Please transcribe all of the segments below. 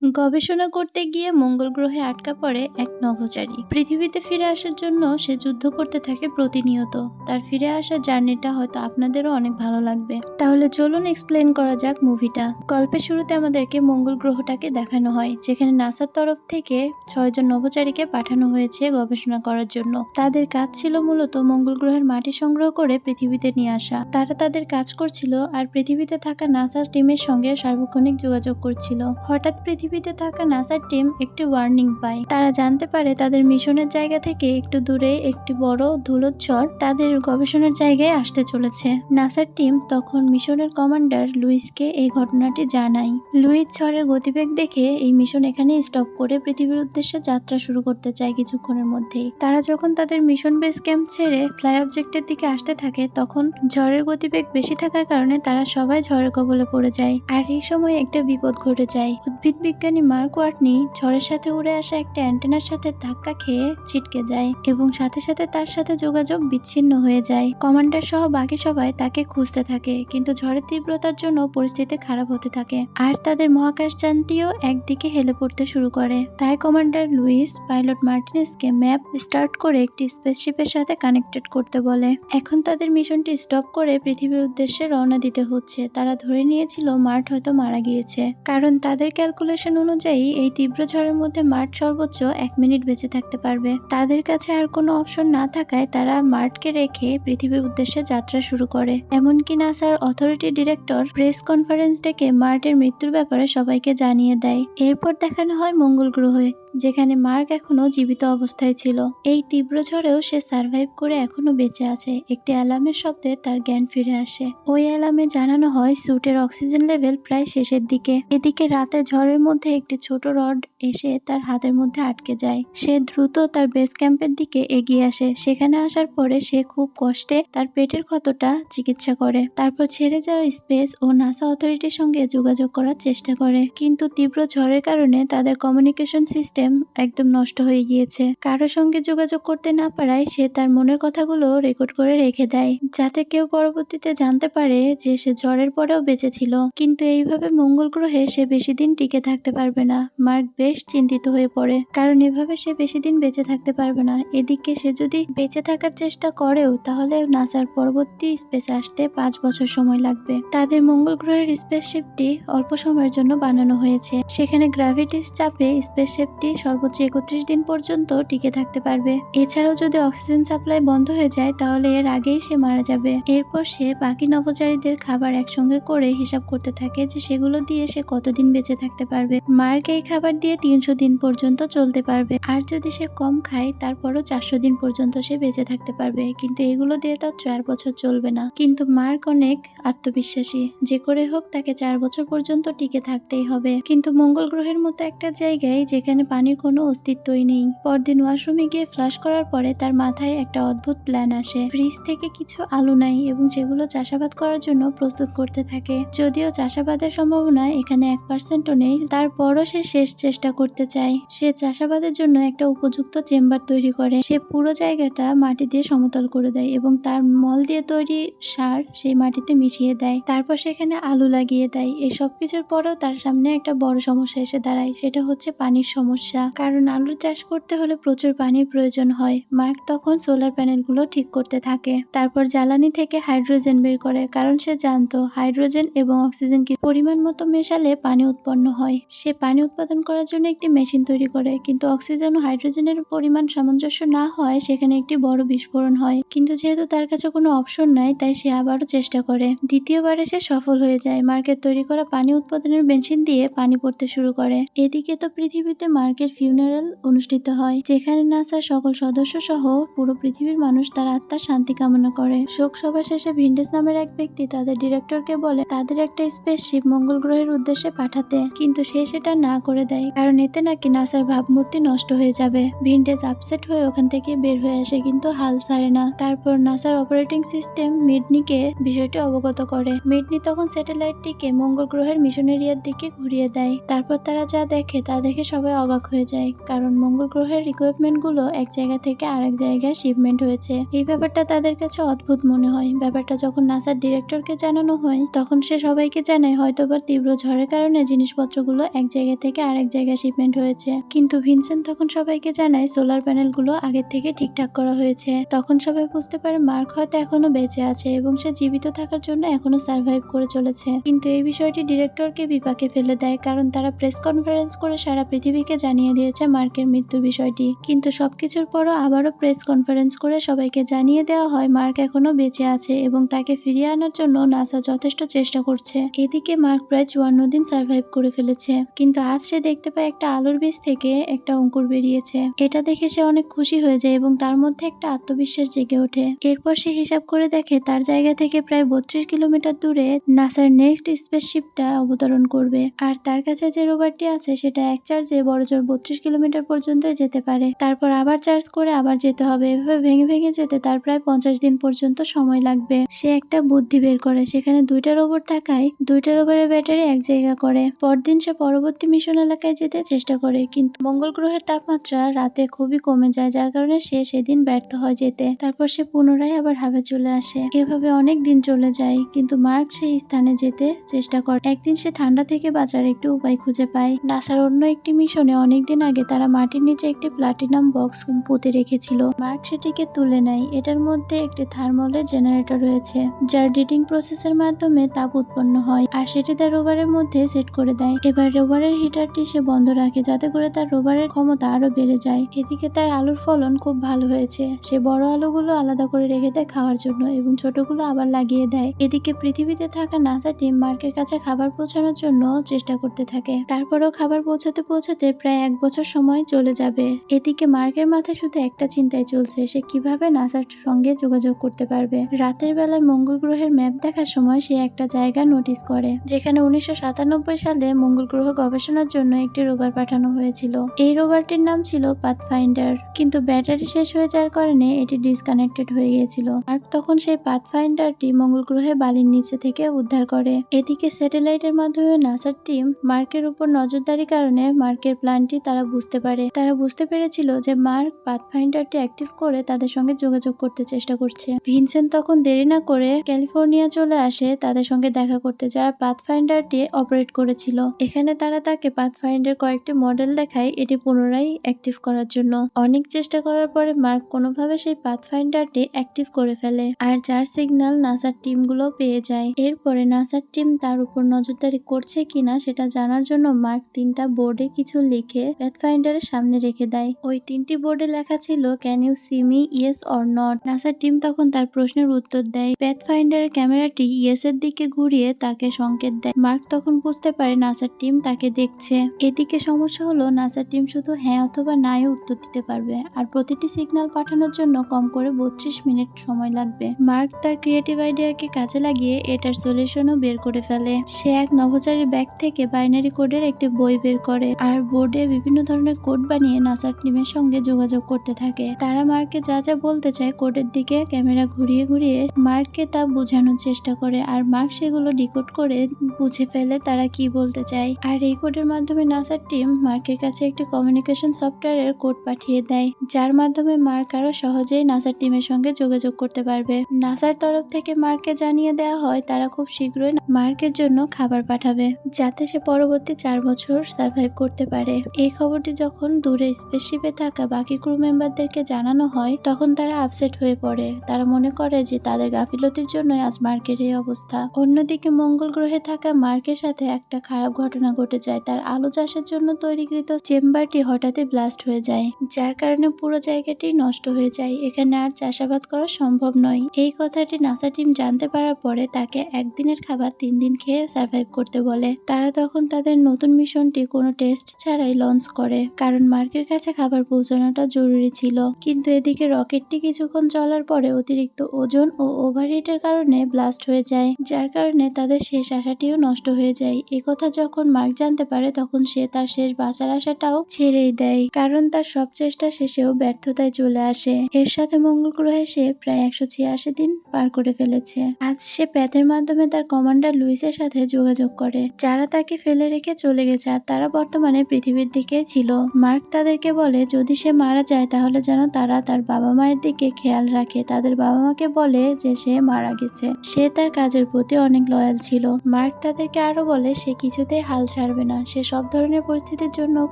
গবেষণা করতে গিয়ে মঙ্গল গ্রহে আটকা পড়ে এক নভোচারী। পৃথিবীতে ফিরে আসার জন্য সে যুদ্ধ করতে থাকে প্রতিনিয়ত। তার ফিরে আসার জার্নিটা হয়তো আপনাদেরও অনেক ভালো লাগবে। তাহলে চলুন এক্সপ্লেন করা যাক মুভিটা। গল্পের শুরুতে আমাদেরকে মঙ্গল গ্রহটাকে দেখানো হয়, যেখানে নাসার তরফ থেকে 6 জন নভোচারীকে পাঠানো হয়েছে গবেষণা করার জন্য। তাদের কাজ ছিল মূলত মঙ্গল গ্রহের মাটি সংগ্রহ করে পৃথিবীতে নিয়ে আসা। তারা তাদের কাজ করছিল আর পৃথিবীতে থাকা নাসার টিমের সঙ্গে সার্বক্ষণিক যোগাযোগ করছিল। হঠাৎ পৃথিবীতে থাকা নাসার টিম একটি ওয়ার্নিং পায়। তারা জানতে পারে তাদের মিশনের জায়গা থেকে একটু দূরে একটি বড় ধুলোচ্ছর তাদের গবেষণার জায়গায় আসতে চলেছে। নাসার টিম তখন মিশনের কমান্ডার লুইসকে এই ঘটনাটি জানায়। লুইস ঝড়ের গতিবেগ দেখে এই মিশন এখানে স্টপ করে পৃথিবীর উদ্দেশ্যে যাত্রা শুরু করতে চায় কিছুক্ষণের মধ্যেই। তারা যখন তাদের মিশন বেস ক্যাম্প ছেড়ে ফ্লাই অবজেক্টের দিকে আসতে থাকে, তখন ঝড়ের গতিবেগ বেশি থাকার কারণে তারা সবাই ঝড়ের কবলে পড়ে যায়। আর এই সময় একটা বিপদ ঘটে যায়। উদ্ভিদ বিজ্ঞানী মার্ক ওয়াটনি ঝড়ের সাথে উড়ে আসা একটা অ্যান্টেনার সাথে ধাক্কা খেয়ে ছিটকে যায় এবং সাথে সাথে তার সাথে যোগাযোগ বিচ্ছিন্ন হয়ে যায়। কমান্ডার সহ বাকি সবাই তাকে খুঁজতে থাকে, কিন্তু ঝড়ের তীব্রতার জন্য পরিস্থিতি খারাপ হতে থাকে আর তাদের মহাকাশযানটিও একদিকে হেলে পড়তে শুরু করে। তাই কমান্ডার লুইস পাইলট মার্টিনেসকে ম্যাপ স্টার্ট করে একটি স্পেসশিপের সাথে কানেক্টেড করতে বলে। এখন তাদের মিশনটি স্টপ করে পৃথিবীর উদ্দেশ্যে রওনা দিতে হচ্ছে। তারা ধরে নিয়েছিল মার্ট হয়তো মারা গিয়েছে, কারণ তাদের ক্যালকুলেশন অনুযায়ী এই তীব্র ঝড়ের মধ্যে মার্ট সর্বোচ্চ 1 মিনিট বেঁচে থাকতে পারবে। তাদের কাছে আর কোনো অপশন না থাকায় তারা মার্টকে রেখে পৃথিবীর উদ্দেশ্যে যাত্রা শুরু করে। এমনকি নাসার অথরিটি ডিরেক্টর প্রেস কনফারেন্স ডেকে মার্টের মৃত্যুর ব্যাপারে সবাইকে জানিয়ে দেয়। এরপর দেখানো হয় মঙ্গল গ্রহে, যেখানে মার্ক এখনো জীবিত অবস্থায় ছিল। এই তীব্র ঝড়েও সে সার্ভাইভ করে এখনো বেঁচে আছে। একটি অ্যালার্মের শব্দে তার জ্ঞান ফিরে আসে। ওই অ্যালার্মে জানানো হয় স্যুটের অক্সিজেন লেভেল প্রায় শেষের দিকে। এদিকে রাতে ঝড়ের মধ্যে একটি ছোট রড এসে তার হাতের মধ্যে আটকে যায়। সে দ্রুত তার বেস ক্যাম্পের দিকে এগিয়ে আসে। সেখানে আসার পরে সে খুব কষ্টে তার পেটের ক্ষতটা চিকিৎসা করে। তারপর ছেড়ে যাওয়া স্পেস ও নাসা অথরিটির সঙ্গে যোগাযোগ করার চেষ্টা করে, কিন্তু তীব্র ঝড়ের কারণে তাদের কমিউনিকেশন সিস্টেম একদম নষ্ট হয়ে গিয়েছে। কারোর সঙ্গে যোগাযোগ করতে না পারায় সে তার মনের কথাগুলো রেকর্ড করে রেখে দেয়, যাতে কেউ পরবর্তীতে জানতে পারে যে সে ঝড়ের পরেও বেঁচে ছিল। কিন্তু এইভাবে মঙ্গল গ্রহে সে বেশি দিন টিকে থাকতে পারবে না। মার্ক বেশ চিন্তিত হয়ে পড়ে, কারণ এভাবে সে বেশি দিন বেঁচে থাকতে পারবে না। এদিকে সে যদি বেঁচে থাকার চেষ্টা করেও, তাহলে নাসার পরবর্তী স্পেসে আসতে 5 বছর সময় লাগবে। তাদের মঙ্গল গ্রহের স্পেসশিপটি অল্প সময়ের জন্য বানানো হয়েছে। সেখানে গ্র্যাভিটির চাপে স্পেসশিপটি সর্বোচ্চ 31 দিন পর্যন্ত টিকে থাকতে পারবে। এছাড়াও যদি অক্সিজেন সাপ্লাই বন্ধ হয়ে যায়, তাহলে এর আগেই সে মারা যাবে। এরপর সে বাকি নভোচারীদের খাবার একসঙ্গে করে হিসাব করতে থাকে যে সেগুলো দিয়ে সে কতদিন বেঁচে থাকতে পারবে। মার্ক এই খাবার দিয়ে 300 দিন পর্যন্ত চলতে পারবে, আর যদি সে কম খায় তারপরও 400 দিন পর্যন্ত সে বেঁচে থাকতে পারবে। কিন্তু এগুলো দিয়ে তার 4 বছর চলবে না। কিন্তু মার্ক অনেক আত্মবিশ্বাসী, যে করে হোক তাকে 4 বছর পর্যন্ত টিকে থাকতেই হবে। কিন্তু মঙ্গল গ্রহের মতো একটা জায়গায় যেখানে পানির কোনো অস্তিত্বই নেই। পরদিন ওয়াশরুমে গিয়ে ফ্লাশ করার পরে তার মাথায় একটা অদ্ভুত প্ল্যান আসে। ফ্রিজ থেকে কিছু আলু নেয় এবং সেগুলো চাষাবাদ করার জন্য প্রস্তুত করতে থাকে। যদিও চাষাবাদের সম্ভাবনা এখানে 1%ও নেই, তারপরও সে শেষ চেষ্টা করতে চায়। সে চাষাবাদের জন্য একটা উপযুক্ত চেম্বার তৈরি করে। সে পুরো জায়গাটা মাটি দিয়ে সমতল করে দেয় এবং তার মল দিয়ে তৈরি সার সেই মাটিতে মিশিয়ে দেয়। তারপর সেখানে আলু লাগিয়ে দেয়। এই সব কিছুর পরেও তার সামনে একটা বড় সমস্যা এসে দাঁড়ায়, সেটা হচ্ছে পানির সমস্যা। কারণ আলুর চাষ করতে হলে প্রচুর পানির প্রয়োজন হয়। মার্ক তখন সোলার প্যানেলগুলো ঠিক করতে থাকে। তারপর জ্বালানি থেকে হাইড্রোজেন বের করে, কারণ সে জানতো হাইড্রোজেন এবং অক্সিজেনকে পরিমাণ মতো মেশালে পানি উৎপন্ন হয়। সে পানি উৎপাদন করার জন্য একটি মেশিন তৈরি করে, কিন্তু অক্সিজেন ও হাইড্রোজেনের পরিমাণ সামঞ্জস্য না হয় সেখানে একটি বড় বিস্ফোরণ হয়। কিন্তু যেহেতু তার কাছে কোনো অপশন নাই, তাই সে আবারও চেষ্টা করে। দ্বিতীয়বারে সে সফল হয়ে যায়। মার্কের তৈরি করা পানি উৎপাদনের মেশিন দিয়ে পানি পড়তে শুরু করে। এদিকে তো পৃথিবীতে মার্কের ফিউনারাল অনুষ্ঠিত হয়, যেখানে নাসার সকল সদস্য সহ পুরো পৃথিবীর মানুষ তার আত্মার শান্তি কামনা করে। শোক সভা শেষে ভিন্ডেস নামের এক ব্যক্তি তাদের ডিরেক্টরকে বলে তাদের একটা স্পেসশিপ মঙ্গল গ্রহের উদ্দেশ্যে পাঠাতে, কিন্তু সে সেটা না করে দেয়, কারণ এতে নাকি নাসার ভাবমূর্তি নষ্ট হয়ে যাবে। ভিন্ডেস আপসেট হয়ে ওখান থেকে বের হয়ে আসে, কিন্তু হাল ছাড়ে না। তারপর নাসার অপারেটিং সিস্টেম মিডনিকে বিষয়টি অবগত করে। মিডনি তখন স্যাটেলাইটটিকে মঙ্গল গ্রহের মিশন এরিয়ার দিকে ঘুরিয়ে দেয়। তারপর তারা যা দেখে তা দেখে সবাই অবাক হয়ে যায়, কারণ মঙ্গল গ্রহের ইকুইপমেন্ট গুলো এক জায়গা থেকে আরেক জায়গায় শিপমেন্ট হয়েছে। এই ব্যাপারটা তাদের কাছে অদ্ভুত মনে হয়। ব্যাপারটা যখন নাসার ডিরেক্টরকে জানানো হয়, তখন সে সবাইকে জানায় হয়তোবা তীব্র ঝড়ের কারণে জিনিসপত্রগুলো এক জায়গা থেকে আরেক জায়গায় শিপমেন্ট হয়েছে। কিন্তু ভিনসেন্ট তখন সবাইকে জানায় সোলার প্যানেলগুলো আগের থেকে ঠিকঠাক করা হয়েছে। তখন সবাই বুঝতে পারে মার্ক হয়তো এখনো বেঁচে আছে এবং সে জীবিত থাকার জন্য এখনো সার্ভাইভ করে চলেছে। কিন্তু এই বিষয়টি ডিরেক্টরকে বিপাকে ফেলে দেয়, কারণ তারা প্রেস কনফারেন্স করে সারা পৃথিবীকে জানিয়ে দিয়েছে মার্কের মৃত্যুর বিষয়টি। কিন্তু সবকিছুর পরও আবারও প্রেস কনফারেন্স করে সবাইকে জানিয়ে দেওয়া হয় মার্ক এখনো বেঁচে আছে এবং তাকে ফিরিয়ে আনার জন্য নাসা যথেষ্ট চেষ্টা করছে। এদিকে মার্ক প্রায় 54 দিন সার্ভাইভ করে ফেলেছে, কিন্তু আজ সে দেখতে পায় একটা আলুর বীজ থেকে একটা অঙ্কুর বেরিয়েছে। এটা দেখে সে অনেক খুশি হয়ে যায় এবং তার মধ্যে একটা আত্মবিশ্বাস জেগে ওঠে। এরপর সে হিসাব করে দেখে তার জায়গা থেকে প্রায় 32 কিলোমিটার দূরে নাসার নেক্সট স্পেসশিপটা অবতরণ করবে। আর তার কাছে যে রোভারটি আছে সেটা এক চার্জে বড়জোর 32 কিলোমিটার পর্যন্ত যেতে পারে। তারপর আবার চার্জ করে আবার যেতে হবে। এভাবে ভেঙে ভেঙে যেতে তার প্রায় 50 দিন পর্যন্ত সময় লাগবে। সে একটা বুদ্ধি বের করে, সেখানে দুইটা রোবট থাকায় দুইটা রোবটের ব্যাটারি এক জায়গা করে। পরদিন সে পরবর্তী মিশন এলাকায় যেতে চেষ্টা করে, কিন্তু মঙ্গল গ্রহের তাপমাত্রা রাতে খুবই কমে যায়, যার কারণে সে সেদিন ব্যর্থ হয় যেতে। তারপর সে পুনরায় আবার হাবে চলে আসে। এভাবে অনেক দিন চলে যায়, কিন্তু মার্ক সেই স্থানে যেতে চেষ্টা করে। একদিন সে ঠান্ডা থেকে বাঁচার একটি উপায় খুঁজে পায়। নাসার অন্য একটি মিশনে অনেকদিন আগে তারা মাটির নিচে একটি প্লাটিনাম বক্স পুঁতে রেখেছিল। মার্ক সেটিকে তুলে নেয়। এটার মধ্যে একটি থার্মলের জেনারেটর রয়েছে, যার হিটিং প্রসেসের মাধ্যমে তাপ উৎপন্ন হয়, আর সেটি তার রোভারের মধ্যে সেট করে দেয়। এবার রোভারের হিটারটি সে বন্ধ রাখে, যাতে করে তার রোভারের ক্ষমতা আরো বেড়ে যায়। এদিকে তার আলুর ফলন খুব ভালো হয়েছে। সে বড় আলুগুলো আলাদা করে রেখে দেয় খাওয়ার জন্য এবং ছোটগুলো আবার লাগিয়ে দেয়। এদিকে পৃথিবীতে থাকা নাসা টিম মার্কের কাছে খাবার পৌঁছানোর জন্য চেষ্টা করতে থাকে। তারপরেও খাবার পৌঁছাতে পৌঁছাতে প্রায় 1 বছর সময় চলে যাবে। এদিকে মার্কের মাথায় শুধু একটা চিন্তাই চলছে, সে কিভাবে নাসার সঙ্গে যোগাযোগ করতে পারবে। রাতের বেলায় মঙ্গল গ্রহের ম্যাপ দেখার সময় সে একটা জায়গা নোটিস করে, যেখানে 1997 সালে মঙ্গল গ্রহ গবেষণার জন্য একটি রোভার পাঠানো হয়েছিল। এই রোভারটির নাম ছিল পাথফাইন্ডার, কিন্তু ব্যাটারি শেষ হয়ে যাওয়ার কারণে এটি ডিসকানেক্টেড হয়ে গিয়েছিল। মার্ক তখন সেই পাথফাইন্ডারটি মঙ্গল গ্রহে বালির নিচে থেকে উদ্ধার করে। এদিকে স্যাটেলাইটের মাধ্যমে নাসার টিম মার্কের উপর নজরদারির কারণে মার্কের প্ল্যানটি তারা বুঝতে পারে। তারা বুঝতে পেরেছিল যে মার্ক পাথফাইন্ডারটি অ্যাক্টিভ করে তাদের সঙ্গে যোগাযোগ করতে চেষ্টা করছে। ভিনসেন্ট তখন দেরি না করে ক্যালিফোর্নিয়া চলে আসে তাদের সঙ্গে দেখা করতে, যারা পাথফাইন্ডারটি অপারেট করেছিল। এখানে তারা তাকে পাথফাইন্ডার কয়েকটি মডেল দেখায় এটি পুনরায় অ্যাক্টিভ করার জন্য। অনেক চেষ্টা করার পরে মার্ক কোনোভাবে সেই পাথফাইন্ডারটি অ্যাক্টিভ করে ফেলে, আর যার সিগন্যাল নাসার টিমগুলো পেয়ে যায়। এরপরে নাসার টিম তার উপর নজরদারি করছে কিনা সেটা জানার জন্য মার্ক 3টা বোর্ডে কিছু লিখে পাথফাইন্ডারের সামনে রেখে দেয়। ওই 3টি বোর্ডে লেখা ছিল can you see me, yes or not. নাসার টিম তখন তার প্রশ্নের উত্তর দেয়। পাথফাইন্ডারের ক্যামেরাটি ইয়েস এর দিকে ঘুরিয়ে তাকে সংকেত দেয়। মার্ক তখন বুঝতে পারে নাসার টিম তাকে দেখছে। এদিকে সমস্যা হলো নাসার টিম শুধু হ্যাঁ অথবা নায় উত্তর দিতে পারবে, আর প্রতিটি সিগন্যাল পাঠানোর জন্য কম করে 32 মিনিট সময় লাগবে। মার্ক তার ক্রিয়েটিভ আইডিয়াকে কাজে লাগিয়ে এটার সলিউশনও বের করে ফেলে। সে এক নভোচারীর ব্যাগ থেকে বাইনারি কোডের একটি বই বের করে, আর বোর্ডে বিভিন্ন ধরনের কোড বানিয়ে নাসার টিমের সঙ্গে যোগাযোগ করতে থাকে। তারা মার্ককে যা যা বলতে চায় কোডের দিকে ক্যামেরা ঘুরিয়ে ঘুরিয়ে মার্ককে তা বোঝানোর চেষ্টা করে, আর মার্ক সেগুলো ডিকোড করে বুঝে ফেলে তারা কি বলতে চায়। আর এই কোডের মাধ্যমে নাসার টিম মার্কের কাছে একটি কমিউনিকেশন সফটওয়্যারের কোড পাঠিয়ে দেয়, যার মাধ্যমে মার্ক আরো সহজেই নাসার টিমের সঙ্গে যোগাযোগ করতে পারবে। নাসার তরফ থেকে মার্ককে জানিয়ে দেওয়া হয় তারা খুব শীঘ্রই মার্কের জন্য খাবার পাঠাবে, যাতে সে পরবর্তী 4 বছর সার্ভাইভ করতে পারে। এই খবরটি যখন দূরে স্পেসশিপে থাকা বাকি ক্রু মেম্বারদেরকে জানানো হয়, তখন তারা আপসেট হয়ে পড়ে। তারা মনে করে যে তাদের গাফিলতির জন্যই আজ মার্কের এই অবস্থা। অন্যদিকে মঙ্গল গ্রহে থাকা মার্কের সাথে একটা খারাপ ঘটনা ঘটে যায়। তার আলু চাষের জন্য তৈরিকৃত চেম্বারটি হঠাৎই ব্লাস্ট হয়ে যায়, যার কারণে পুরো জায়গাটি নষ্ট হয়ে যায়। এখানে আর চাষাবাদ করা সম্ভব নয়। এই কথাটি নাসা টিম জানতে পারার পরে তাকে একদিনের খাবার 3 দিন খেয়ে সার্ভাইভ করতে বলে। তারা তখন তাদের নতুন মিশনটি কোনো টেস্ট ছাড়াই লঞ্চ করে, কারণ মার্কের কাছে খাবার পৌঁছানোটা জরুরি ছিল। কিন্তু এদিকে রকেটটি কিছুক্ষণ চলার পরে অতিরিক্ত ওজন ও ওভারহিটের কারণে ব্লাস্ট হয়ে যায়, যার কারণে তাদের শেষ আশাটিও নষ্ট হয়ে যায়। একথা যখন মার্ক জানতে পারে, তখন সে তার শেষ বাঁচার আশাটাও ছেড়েই দেয়, কারণ তার সব চেষ্টা শেষেও ব্যর্থতায় চলে আসে। এর সাথে মঙ্গল গ্রহে সে প্রায় 186 দিন পার করে ফেলেছে। আজ সে প্যাথের মাধ্যমে তার কমান্ডার লুইসের সাথে যোগাযোগ করে, যারা তাকে ফেলে রেখে চলে গেছে, আর তারা বর্তমানে পৃথিবীর দিকে ছিল। মার্ক তাদেরকে বলে যদি সে মারা যায় তাহলে যেন তারা তার বাবা মায়ের দিকে খেয়াল রাখে। তাদের বাবা মাকে বলে যে সে মারা গেছে। সে তার কাজের প্রতি অনেক লয়াল ছিল। মার্ক তাদেরকে আরো বলে সে কিছুতেই হাল ছাড়বে ছাড়বে না। সে সব ধরনের পরিস্থিতির জন্য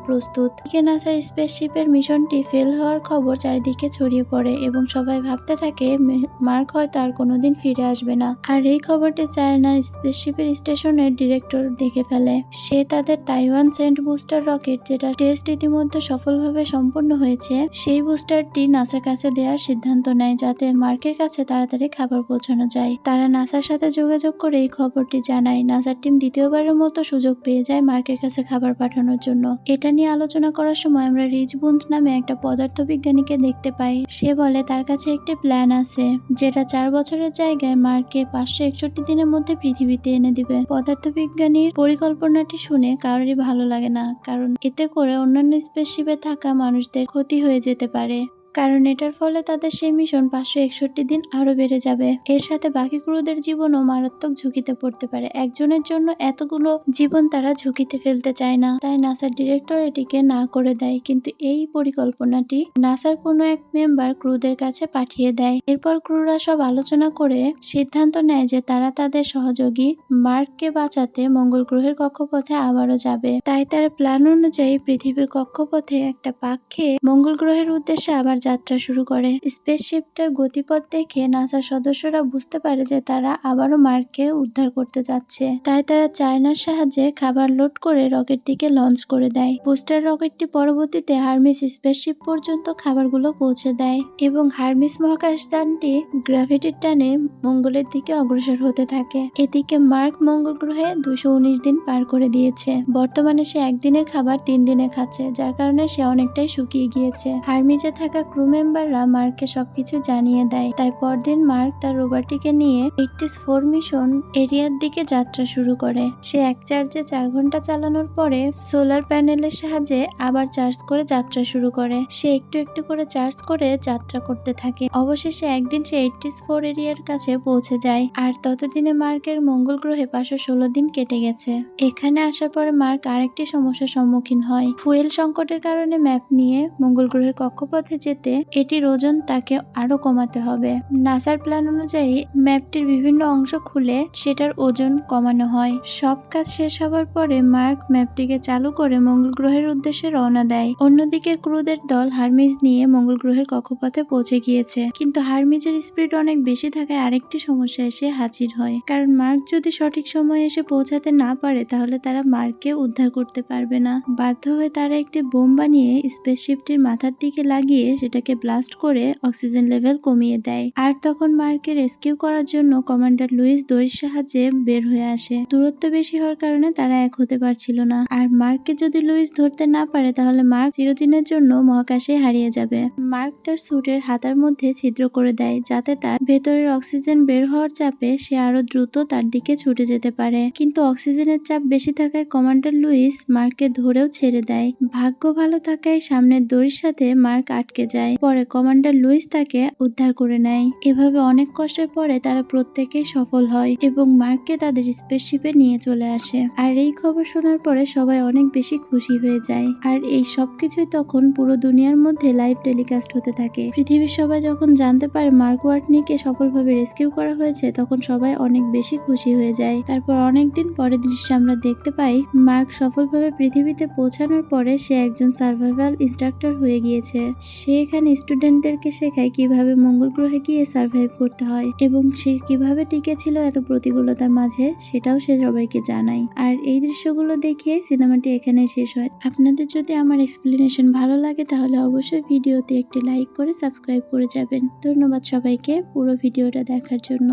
প্রস্তুত। নাসার স্পেসশিপের মিশনটি ফেল হওয়ার খবর চারিদিকে ছড়িয়ে পড়ে এবং সবাই ভাবতে থাকে মার্ক হয়তো আর কোনোদিন ফিরে আসবে না। আর এই খবরটি চায়নার স্পেসশিপের স্টেশনের ডিরেক্টর দেখে ফেলে। সে তাদের তাইওয়ান সেন্ট বুস্টার রকেট, যেটা টেস্ট ইতিমধ্যে সফলভাবে সম্পন্ন হয়েছে, সেই বুস্টারটি নাসার কাছে দেওয়ার সিদ্ধান্ত নেয় যাতে মার্কের কাছে তাড়াতাড়ি খাবার পৌঁছানো যায়। তারা নাসার সাথে যোগাযোগ করে এই খবরটি জানায়। নাসার টিম দ্বিতীয়বারের মতো সুযোগ পেয়ে যায় মার্কের কাছে খাবার পাঠানোর জন্য। এটা নিয়ে আলোচনা করার সময় আমরা রিচবুন্দ নামে একটা পদার্থবিজ্ঞানীকে দেখতে পাই। সে বলে তার কাছে একটি প্ল্যান আছে যেটা 4 বছরের জায়গায় মার্ককে 561 দিনের মধ্যে পৃথিবীতে এনে দিবে। পদার্থবিজ্ঞানীর পরিকল্পনাটি শুনে কারোরই ভালো লাগে না, কারণ এতে করে অন্যান্য স্পেসশিপে থাকা মানুষদের ক্ষতি হয়ে যেতে পারে। কারণ এটার ফলে তাদের সেই মিশন 561 দিন আরো বেড়ে যাবে। এর সাথে বাকি ক্রুদের জীবনও মারাত্মক ঝুঁকিতে পড়তে পারে। একজনের জন্য এতগুলো জীবন তারা ঝুঁকিতে ফেলতে চায় না, তাই নাসার ডিরেক্টর এটিকে না করে দেয়। কিন্তু এই পরিকল্পনাটি নাসার কোনো এক মেম্বার ক্রুদের কাছে পাঠিয়ে দেয়। এরপর ক্রুরা সব আলোচনা করে সিদ্ধান্ত নেয় যে তারা তাদের সহযোগী মার্ককে বাঁচাতে মঙ্গল গ্রহের কক্ষপথে আবারও যাবে। তাই তারা প্ল্যান অনুযায়ী পৃথিবীর কক্ষপথে একটা পাক খেয়ে মঙ্গল গ্রহের উদ্দেশ্যে আবার যাত্রা শুরু করে। স্পেসশিপটার গতিপথ দেখে নাসার সদস্যরা বুঝতে পারে যে তারা আবারও মার্ককে উদ্ধার করতে যাচ্ছে। তাই তারা চায়নার সাহায্যে খাবার লোড করে রকেটটিকে লঞ্চ করে দেয়। বুস্টার রকেটটি পরবর্তীতে হারমিস স্পেসশিপ পর্যন্ত খাবারগুলো পৌঁছে দেয় এবং হারমিস মহাকাশযানটি গ্র্যাভিটির টানে মঙ্গলের দিকে অগ্রসর হতে থাকে। এদিকে মার্ক মঙ্গল গ্রহে 219 দিন পার করে দিয়েছে। বর্তমানে সে একদিনের খাবার 3 দিনে খাচ্ছে, যার কারণে সে অনেকটাই শুকিয়ে গিয়েছে। হারমিসে থাকা ক্রু মেম্বাররা মার্ককে সবকিছু জানিয়ে দেয়। তাই পরদিন মার্ক তার রোবটটিকে নিয়ে 84 মিশন এরিয়ার দিকে যাত্রা শুরু করে। সে এক চার্জে 4 ঘন্টা চালানোর পরে সোলার প্যানেলের সাহায্যে আবার চার্জ করে যাত্রা শুরু করে। সে একটু একটু করে চার্জ করে যাত্রা করতে থাকে। অবশেষে একদিন সে 84 এরিয়ার কাছে পৌঁছে যায়। আর ততদিনে মার্কের মঙ্গল গ্রহে 516 দিন কেটে গেছে। এখানে আসার পরে মার্ক আরেকটি সমস্যার সম্মুখীন হয়। ফুয়েল সংকটের কারণে ম্যাপ নিয়ে মঙ্গল গ্রহের কক্ষপথে যেতে এটির ওজন তাকে আরো কমাতে হবে। নাসার প্ল্যান অনুযায়ী ম্যাপটির বিভিন্ন অংশ খুলে সেটার ওজন কমানো হয়। সব কাজ শেষ হবার পরে মার্ক ম্যাপটিকে চালু করে মঙ্গল গ্রহের উদ্দেশ্যে রওনা দেয়। অন্যদিকে ক্রুদের দল হারমিস নিয়ে মঙ্গল গ্রহের কক্ষপথে পৌঁছে গিয়েছে। কিন্তু হারমিসের স্পিড অনেক বেশি থাকায় আরেকটি সমস্যা এসে হাজির হয়। কারণ মার্ক যদি সঠিক সময়ে এসে পৌঁছাতে না পারে তাহলে তারা মার্ককে উদ্ধার করতে পারবে না। বাধ্য হয়ে তারা একটি বোম বানিয়ে স্পেসশিপটির মাথার দিকে লাগিয়ে সেটাকে ব্লাস্ট করে অক্সিজেন লেভেল কমিয়ে দেয়। আর তখন মার্ককে রেস্কিউ করার জন্য কমান্ডার লুইস দড়ির সাহায্যে বের হয়ে আসে। দূরত্ব বেশি হওয়ার কারণে তারা এক হতে পারছিল না। আর মার্ককে যদি লুইস ধরতে না পারে তাহলে মার্ক চিরদিনের জন্য মহাকাশে হারিয়ে যাবে। মার্ক তার স্যুটের হাতার মধ্যে ছিদ্র করে দেয় যাতে তার ভেতরের অক্সিজেন বের হওয়ার চাপে সে আরো দ্রুত তার দিকে ছুটে যেতে পারে। কিন্তু অক্সিজেনের চাপ বেশি থাকায় কমান্ডার লুইস মার্ককে ধরেও ছেড়ে দেয়। ভাগ্য ভালো থাকায় সামনের দড়ির সাথে মার্ক আটকে যায়। পরে কমান্ডার লুইস তাকে উদ্ধার করে নেয়। এভাবে অনেক কষ্টের পরে তারা প্রত্যেকেই সফল হয় এবং মার্ককে তাদের স্পেসশিপে নিয়ে চলে আসে। আর এই খবর শোনার পরে সবাই অনেক বেশি খুশি হয়ে যায়। আর এই সবকিছুই তখন পুরো দুনিয়ার মধ্যে লাইভ টেলিকাস্ট হতে থাকে। পৃথিবীর সবাই যখন জানতে পারে মার্ক ওয়াটনিকে সফলভাবে রেস্কিউ করা হয়েছে তখন সবাই অনেক বেশি খুশি হয়ে যায়। তারপর অনেকদিন পরের দৃশ্যে আমরা দেখতে পাই মার্ক সফলভাবে পৃথিবীতে পৌঁছানোর পরে সে একজন সার্ভাইভাল ইনস্ট্রাক্টর হয়ে গিয়েছে। সে এখানে স্টুডেন্টদেরকে শেখায় কিভাবে মঙ্গল গ্রহে গিয়ে সার্ভাইভ করতে হয় এবং সে কিভাবে টিকে ছিল এত প্রতিকূলতার মাঝে সেটাও সে সবাইকে জানায়। আর এই দৃশ্যগুলো দেখিয়ে সিনেমাটি এখানে শেষ হয়। আপনাদের যদি আমার এক্সপ্লেনেশন ভালো লাগে তাহলে অবশ্যই ভিডিওতে একটি লাইক করে সাবস্ক্রাইব করে যাবেন। ধন্যবাদ সবাইকে পুরো ভিডিওটা দেখার জন্য।